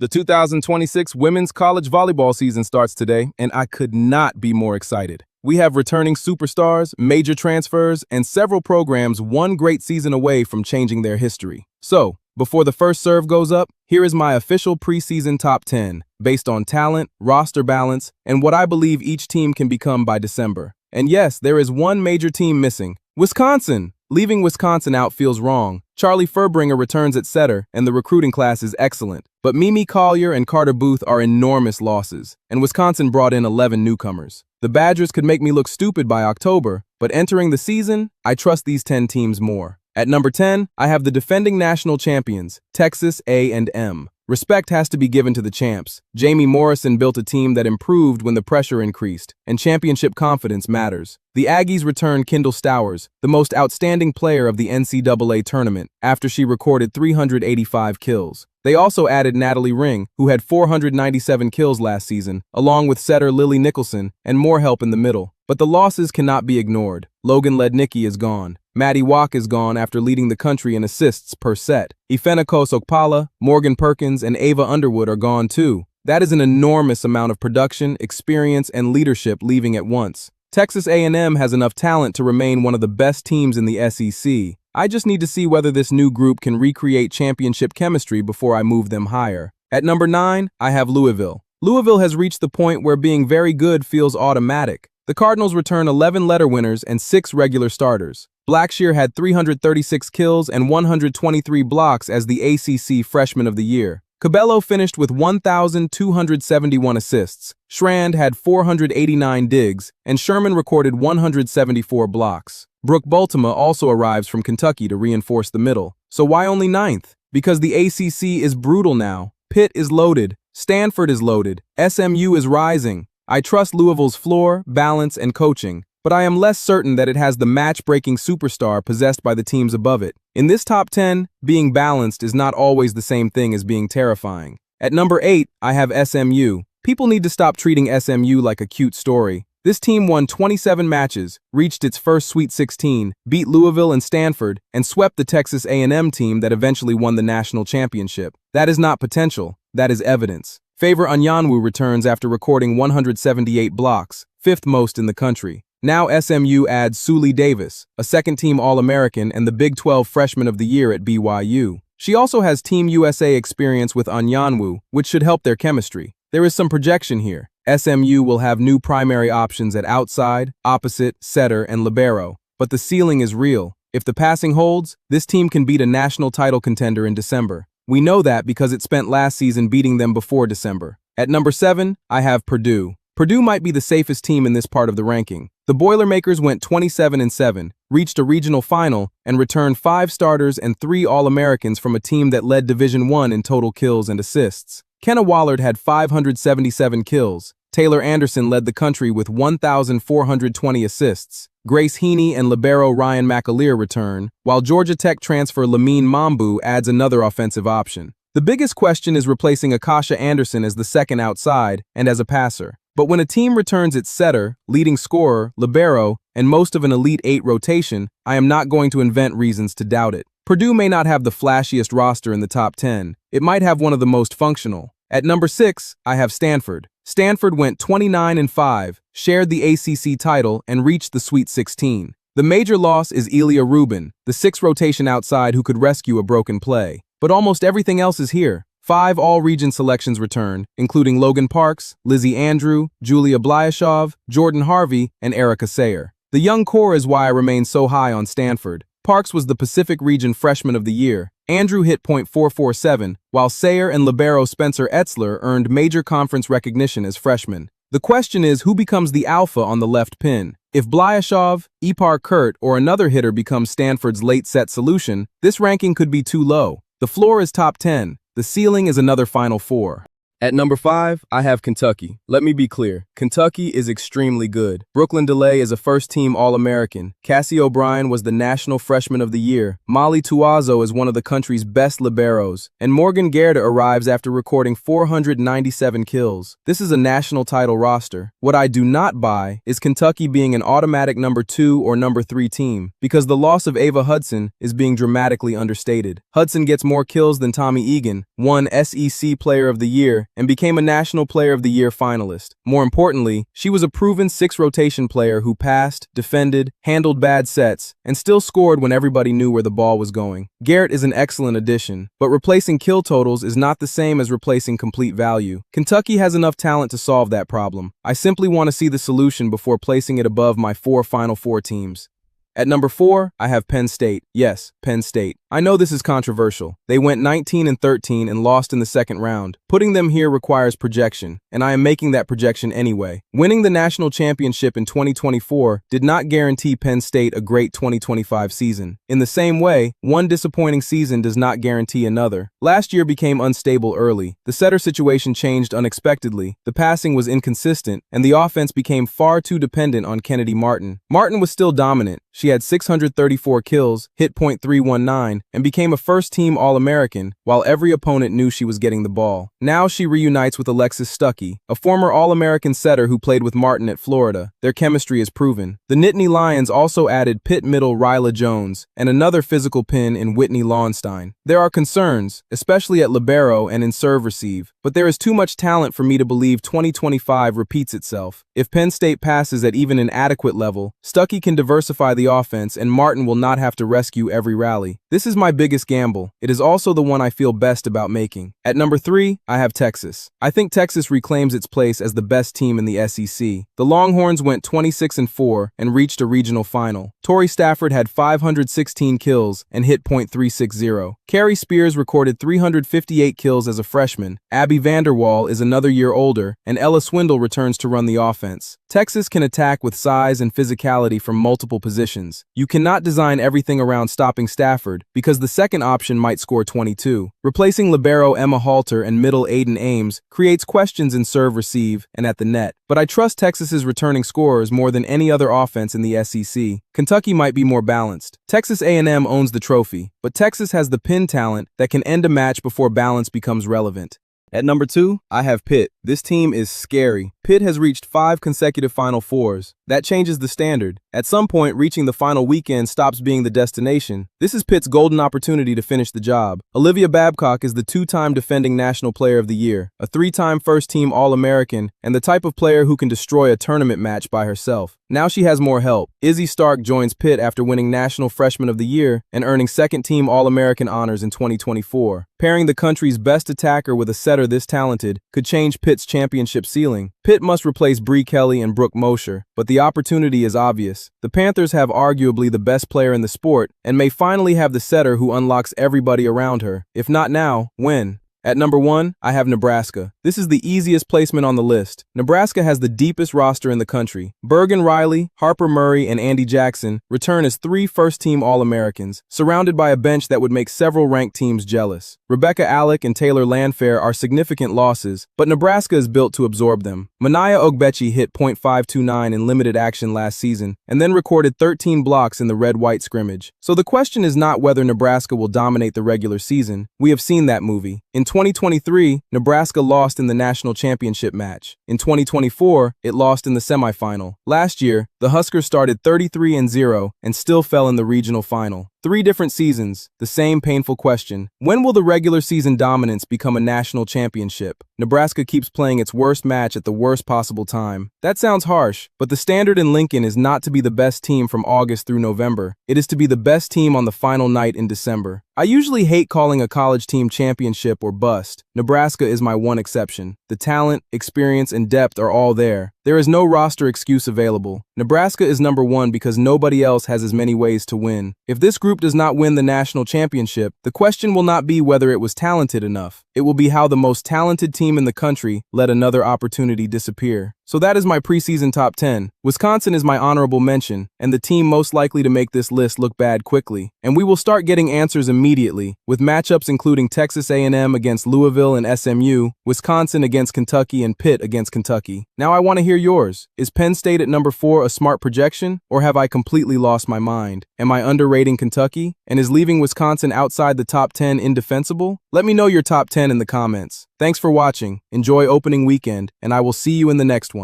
The 2026 women's college volleyball season starts today, and I could not be more excited. We have returning superstars, major transfers, and several programs one great season away from changing their history. So, before the first serve goes up, here is my official preseason top 10, based on talent, roster balance, and what I believe each team can become by December. And yes, there is one major team missing: Wisconsin! Leaving Wisconsin out feels wrong. Charlie Furbringer returns at setter, and the recruiting class is excellent. But Mimi Collier and Carter Booth are enormous losses, and Wisconsin brought in 11 newcomers. The Badgers could make me look stupid by October, but entering the season, I trust these 10 teams more. At number 10, I have the defending national champions, Texas A&M. Respect has to be given to the champs. Jamie Morrison built a team that improved when the pressure increased, and championship confidence matters. The Aggies returned Kendall Stowers, the most outstanding player of the NCAA tournament, after she recorded 385 kills. They also added Natalie Ring, who had 497 kills last season, along with setter Lily Nicholson, and more help in the middle. But the losses cannot be ignored. Logan Lednicki is gone. Maddie Walk is gone after leading the country in assists per set. Ifeanyi Okpala, Morgan Perkins, and Ava Underwood are gone too. That is an enormous amount of production, experience, and leadership leaving at once. Texas A&M has enough talent to remain one of the best teams in the SEC. I just need to see whether this new group can recreate championship chemistry before I move them higher. At number 9, I have Louisville. Louisville has reached the point where being very good feels automatic. The Cardinals return 11 letter winners and 6 regular starters. Blackshear had 336 kills and 123 blocks as the ACC Freshman of the Year. Cabello finished with 1,271 assists. Schrand had 489 digs, and Sherman recorded 174 blocks. Brooke Bultema also arrives from Kentucky to reinforce the middle. So why only 9th? Because the ACC is brutal now. Pitt is loaded. Stanford is loaded. SMU is rising. I trust Louisville's floor, balance, and coaching, but I am less certain that it has the match-breaking superstar possessed by the teams above it. In this top 10, being balanced is not always the same thing as being terrifying. At number 8, I have SMU. People need to stop treating SMU like a cute story. This team won 27 matches, reached its first Sweet 16, beat Louisville and Stanford, and swept the Texas A&M team that eventually won the national championship. That is not potential, that is evidence. Favor Anyanwu returns after recording 178 blocks, 5th most in the country. Now SMU adds Suli Davis, a second-team All-American and the Big 12 Freshman of the Year at BYU. She also has Team USA experience with Anyanwu, which should help their chemistry. There is some projection here. SMU will have new primary options at outside, opposite, setter, and libero. But the ceiling is real. If the passing holds, this team can beat a national title contender in December. We know that because it spent last season beating them before December. At number 7, I have Purdue. Purdue might be the safest team in this part of the ranking. The Boilermakers went 27-7, reached a regional final, and returned 5 starters and 3 All-Americans from a team that led Division I in total kills and assists. Kenna Wallard had 577 kills. Taylor Anderson led the country with 1,420 assists. Grace Heaney and libero Ryan McAleer return, while Georgia Tech transfer Lamine Mambu adds another offensive option. The biggest question is replacing Akasha Anderson as the second outside and as a passer. But when a team returns its setter, leading scorer, libero, and most of an Elite 8 rotation, I am not going to invent reasons to doubt it. Purdue may not have the flashiest roster in the top 10. It might have one of the most functional. At number 6, I have Stanford. Stanford went 29-5, shared the ACC title, and reached the Sweet 16. The major loss is Elia Rubin, the 6th rotation outside who could rescue a broken play. But almost everything else is here. 5 all-region selections return, including Logan Parks, Lizzie Andrew, Julia Blyashov, Jordan Harvey, and Erica Sayer. The young core is why I remain so high on Stanford. Parks was the Pacific Region Freshman of the Year. Andrew hit .447, while Sayer and libero Spencer Etzler earned major conference recognition as freshmen. The question is who becomes the alpha on the left pin. If Blyashov, Ipar Kurt, or another hitter becomes Stanford's late-set solution, this ranking could be too low. The floor is top 10. The ceiling is another Final Four. At number 5, I have Kentucky. Let me be clear. Kentucky is extremely good. Brooklyn DeLay is a first-team All-American. Cassie O'Brien was the National Freshman of the Year. Molly Tuazo is one of the country's best liberos. And Morgan Gerda arrives after recording 497 kills. This is a national title roster. What I do not buy is Kentucky being an automatic number 2 or number 3 team, because the loss of Ava Hudson is being dramatically understated. Hudson gets more kills than Tommy Egan, won SEC Player of the Year, and became a National Player of the Year finalist. More importantly, she was a proven 6-rotation player who passed, defended, handled bad sets, and still scored when everybody knew where the ball was going. Garrett is an excellent addition, but replacing kill totals is not the same as replacing complete value. Kentucky has enough talent to solve that problem. I simply want to see the solution before placing it above my 4 Final Four teams. At number 4, I have Penn State. Yes, Penn State. I know this is controversial. They went 19-13 and lost in the second round. Putting them here requires projection, and I am making that projection anyway. Winning the national championship in 2024 did not guarantee Penn State a great 2025 season. In the same way, one disappointing season does not guarantee another. Last year became unstable early. The setter situation changed unexpectedly. The passing was inconsistent, and the offense became far too dependent on Kennedy Martin. Martin was still dominant. She had 634 kills, hit .319, and became a first-team All-American, while every opponent knew she was getting the ball. Now she reunites with Alexis Stuckey, a former All-American setter who played with Martin at Florida. Their chemistry is proven. The Nittany Lions also added Pitt middle Ryla Jones and another physical pin in Whitney Lawnstein. There are concerns, especially at libero and in serve-receive, but there is too much talent for me to believe 2025 repeats itself. If Penn State passes at even an adequate level, Stuckey can diversify the offense and Martin will not have to rescue every rally. This is my biggest gamble. It is also the one I feel best about making. At number 3, I have Texas. I think Texas reclaims its place as the best team in the SEC. The Longhorns went 26-4 and reached a regional final. Torrey Stafford had 516 kills and hit .360. Carrie Spears recorded 358 kills as a freshman. Abby Vanderwall is another year older, and Ella Swindle returns to run the offense. Texas can attack with size and physicality from multiple positions. You cannot design everything around stopping Stafford, because the second option might score 22. Replacing libero Emma Halter and middle Aiden Ames creates questions in serve-receive and at the net. But I trust Texas's returning scorers more than any other offense in the SEC. Kentucky might be more balanced. Texas A&M owns the trophy, but Texas has the pin talent that can end a match before balance becomes relevant. At number 2, I have Pitt. This team is scary. Pitt has reached 5 consecutive Final Fours. That changes the standard. At some point, reaching the final weekend stops being the destination. This is Pitt's golden opportunity to finish the job. Olivia Babcock is the 2-time defending National Player of the Year, a 3-time first-team All-American, and the type of player who can destroy a tournament match by herself. Now she has more help. Izzy Stark joins Pitt after winning National Freshman of the Year and earning second-team All-American honors in 2024. Pairing the country's best attacker with a setter this talented could change Pitt's championship ceiling. Pitt must replace Bree Kelly and Brooke Mosher, but the opportunity is obvious. The Panthers have arguably the best player in the sport and may finally have the setter who unlocks everybody around her. If not now, when? At number 1, I have Nebraska. This is the easiest placement on the list. Nebraska has the deepest roster in the country. Bergen Riley, Harper Murray, and Andy Jackson return as 3 first-team All-Americans, surrounded by a bench that would make several ranked teams jealous. Rebecca Alec and Taylor Landfair are significant losses, but Nebraska is built to absorb them. Mania Ogbechi hit .529 in limited action last season, and then recorded 13 blocks in the red-white scrimmage. So the question is not whether Nebraska will dominate the regular season. We have seen that movie. In 2023, Nebraska lost in the national championship match. In 2024, it lost in the semifinal. Last year, the Huskers started 33-0 and still fell in the regional final. 3 different seasons, the same painful question. When will the regular season dominance become a national championship? Nebraska keeps playing its worst match at the worst possible time. That sounds harsh, but the standard in Lincoln is not to be the best team from August through November. It is to be the best team on the final night in December. I usually hate calling a college team championship or bust. Nebraska is my one exception. The talent, experience, and depth are all there. There is no roster excuse available. Nebraska is number 1 because nobody else has as many ways to win. If this group does not win the national championship, the question will not be whether it was talented enough. It will be how the most talented team in the country let another opportunity disappear. So that is my preseason top 10. Wisconsin is my honorable mention, and the team most likely to make this list look bad quickly. And we will start getting answers immediately, with matchups including Texas A&M against Louisville and SMU, Wisconsin against Kentucky, and Pitt against Kentucky. Now I want to hear yours. Is Penn State at number 4 a smart projection, or have I completely lost my mind? Am I underrating Kentucky? And is leaving Wisconsin outside the top 10 indefensible? Let me know your top 10 in the comments. Thanks for watching, enjoy opening weekend, and I will see you in the next one.